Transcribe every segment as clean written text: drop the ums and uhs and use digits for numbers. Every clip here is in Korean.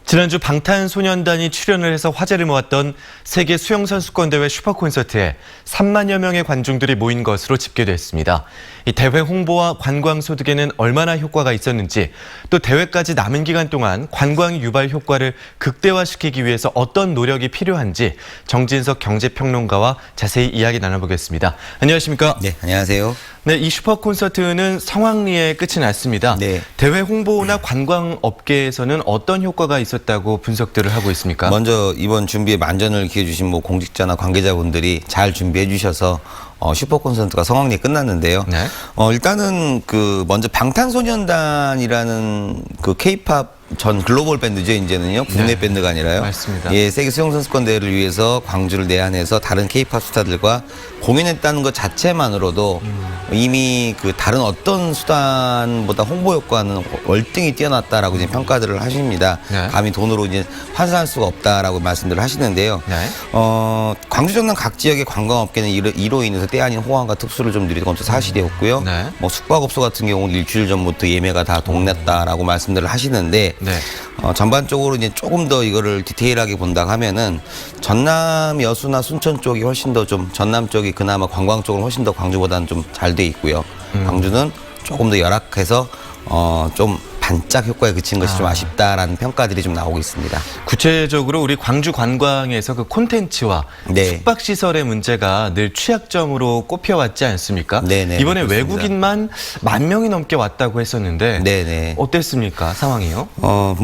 지난주 방탄소년단이 출연을 해서 화제를 모았던 세계 수영선수권대회 슈퍼콘서트에 3만여 명의 관중들이 모인 것으로 집계됐습니다. 이 대회 홍보와 관광 소득에는 얼마나 효과가 있었는지, 또 대회까지 남은 기간 동안 관광 유발 효과를 극대화시키기 위해서 어떤 노력이 필요한지 정진석 경제평론가와 자세히 이야기 나눠보겠습니다. 안녕하십니까? 네, 안녕하세요. 네, 이 슈퍼콘서트는 성황리에 끝이 났습니다. 네. 대회 홍보나 관광 업계에서는 어떤 효과가 있었다고 분석들을 하고 있습니까? 먼저 이번 준비에 만전을 기해주신 공직자나 관계자분들이 잘 준비해 주셔서 슈퍼콘서트가 성황리에 끝났는데요. 네. 일단은 먼저 방탄소년단이라는 K-팝 전 글로벌 밴드죠, 이제는요. 국내 네. 밴드가 아니라요. 맞습니다. 예, 세계 수영선수권 대회를 위해서 광주를 내한해서 다른 K-팝 스타들과 공연했다는 것 자체만으로도 이미 다른 어떤 수단보다 홍보 효과는 월등히 뛰어났다라고 이제 평가들을 하십니다. 네. 감히 돈으로 이제 환산할 수가 없다라고 말씀들을 하시는데요. 네. 광주 전남 각 지역의 관광업계는 이로 인해서 때 아닌 호황과 특수를 좀 누리는 것도 사실이었고요. 네. 숙박업소 같은 경우는 일주일 전부터 예매가 다 동났다라고 말씀들을 하시는데, 네. 전반적으로 이제 조금 더 이거를 디테일하게 본다 하면은 전남 여수나 순천 쪽이 훨씬 더 좀 전남 쪽이 그나마 관광 쪽은 훨씬 더 광주보다는 좀 잘 돼 있고요. 광주는 조금 더 열악해서 좀 반짝 효과에 그친 것이 좀 아쉽다라는 평가들이 좀 나오고 있습니다. 구체적으로 우리 광주 관광에서 콘텐츠와 네. 숙박 시설의 문제가 늘 취약점으로 꼽혀왔지 않습니까? 네네, 이번에 그렇습니다. 외국인만 10,000명이 넘게 왔다고 했었는데 네네. 어땠습니까? 상황이요?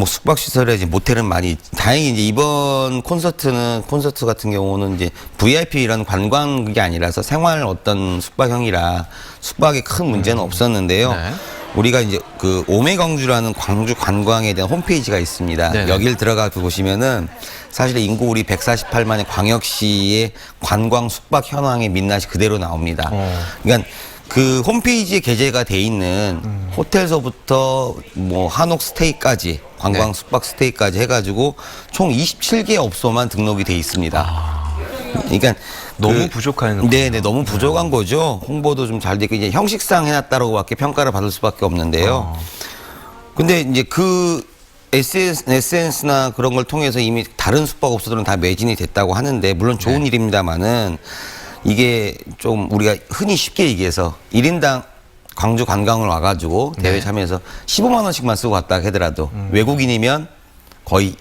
숙박 시설에 이제 모텔은 많이, 다행히 이제 이번 콘서트 같은 경우는 이제 VIP라는 관광객이 아니라서 생활 어떤 숙박형이라 숙박에 큰 문제는 없었는데요. 네. 우리가 이제 오메광주라는 광주 관광에 대한 홈페이지가 있습니다. 네네. 여길 들어가 보시면은 사실 인구 우리 148만의 광역시의 관광 숙박 현황의 민낯이 그대로 나옵니다. 그러니까 홈페이지에 게재가 돼 있는 호텔서부터 한옥 스테이까지 관광 네. 숙박 스테이까지 해가지고 총 27개 업소만 등록이 돼 있습니다. 그러니까 너무 부족한 네네, 너무 부족한 거죠. 홍보도 좀 잘 되고 이제 형식상 해놨다라고밖에 평가를 받을 수밖에 없는데요. 근데 이제 SNS나 그런 걸 통해서 이미 다른 숙박업소들은 다 매진이 됐다고 하는데, 물론 좋은 네. 일입니다만은 이게 좀 우리가 흔히 쉽게 얘기해서 1인당 광주 관광을 와가지고 대회 네. 참여해서 15만 원씩만 쓰고 갔다 하더라도 외국인이면 거의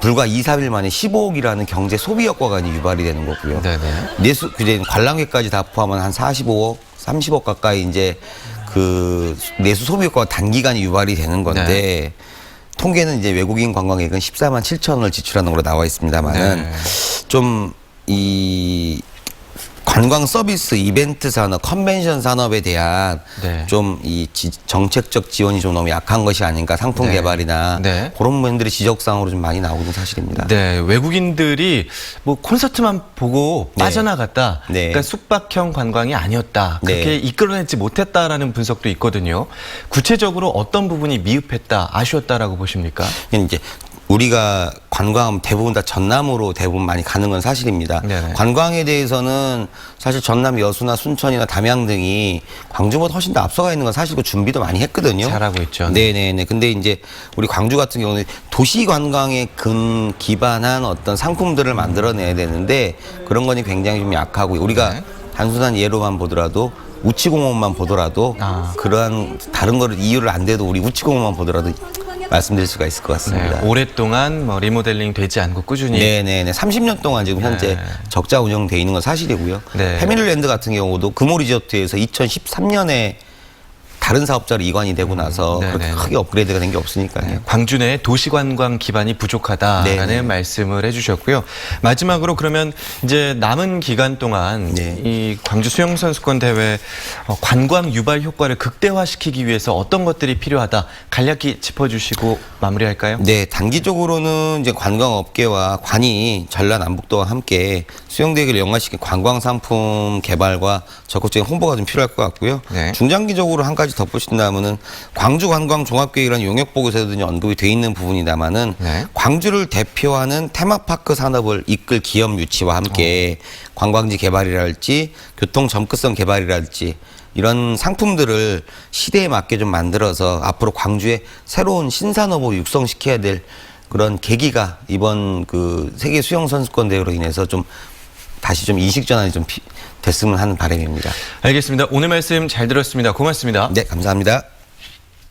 불과 2, 3일 만에 15억이라는 경제 소비 효과가 유발이 되는 거고요. 네네. 이제 관람객까지 다 포함하면 한 45억, 30억 가까이 이제 내수 소비 효과가 단기간에 유발이 되는 건데, 네. 통계는 이제 외국인 관광객은 14만 7천 원을 지출하는 걸로 나와 있습니다만은 네. 좀 이 관광 서비스, 이벤트 산업, 컨벤션 산업에 대한 네. 좀 이 정책적 지원이 좀 너무 약한 것이 아닌가, 상품 네. 개발이나 네. 그런 부분들이 지적사항으로 좀 많이 나오는 사실입니다. 네, 외국인들이 콘서트만 보고 네. 빠져나갔다. 네. 그러니까 숙박형 관광이 아니었다. 그렇게 네. 이끌어내지 못했다라는 분석도 있거든요. 구체적으로 어떤 부분이 미흡했다, 아쉬웠다라고 보십니까? 이제 우리가 관광 대부분 다 전남으로 대부분 많이 가는 건 사실입니다. 네네. 관광에 대해서는 사실 전남 여수나 순천이나 담양 등이 광주보다 훨씬 더 앞서가 있는 건 사실고 준비도 많이 했거든요. 잘하고 있죠. 네네네. 근데 이제 우리 광주 같은 경우는 도시 관광에 기반한 어떤 상품들을 만들어내야 되는데 그런 거니 굉장히 좀 약하고, 우리가 네. 단순한 예로만 보더라도 우치공원만 보더라도 그러한 다른 거를 이유를 안 대도 우리 우치공원만 보더라도 말씀드릴 수가 있을 것 같습니다. 네, 오랫동안 리모델링 되지 않고 꾸준히. 네네네. 30년 동안 지금 현재 네. 적자 운영돼 있는 건 사실이고요. 네. 패밀리랜드 같은 경우도 금호리조트에서 2013년에 다른 사업자로 이관이 되고 나서 네네. 그렇게 크게 업그레이드가 된 게 없으니까요. 네, 광주 내 도시관광 기반이 부족하다라는 네네. 말씀을 해주셨고요. 마지막으로 그러면 이제 남은 기간 동안 네. 이 광주 수영선수권 대회 관광 유발 효과를 극대화시키기 위해서 어떤 것들이 필요하다 간략히 짚어주시고 마무리할까요? 네, 단기적으로는 이제 관광업계와 관이 전라남북도와 함께 수영대회를 연관시킨 관광 상품 개발과 적극적인 홍보가 좀 필요할 것 같고요. 네. 중장기적으로 한 가지 덧붙인다면은 광주 관광 종합계획이라는 용역 보고서에도 이제 언급이 돼 있는 부분이다만은 네. 광주를 대표하는 테마파크 산업을 이끌 기업 유치와 함께 관광지 개발이랄지 교통 접근성 개발이랄지 이런 상품들을 시대에 맞게 좀 만들어서 앞으로 광주에 새로운 신산업을 육성시켜야 될 그런 계기가 이번 그 세계 수영 선수권 대회로 인해서 좀 다시 좀 인식 전환이 좀 됐으면 하는 바람입니다. 알겠습니다. 오늘 말씀 잘 들었습니다. 고맙습니다. 네, 감사합니다.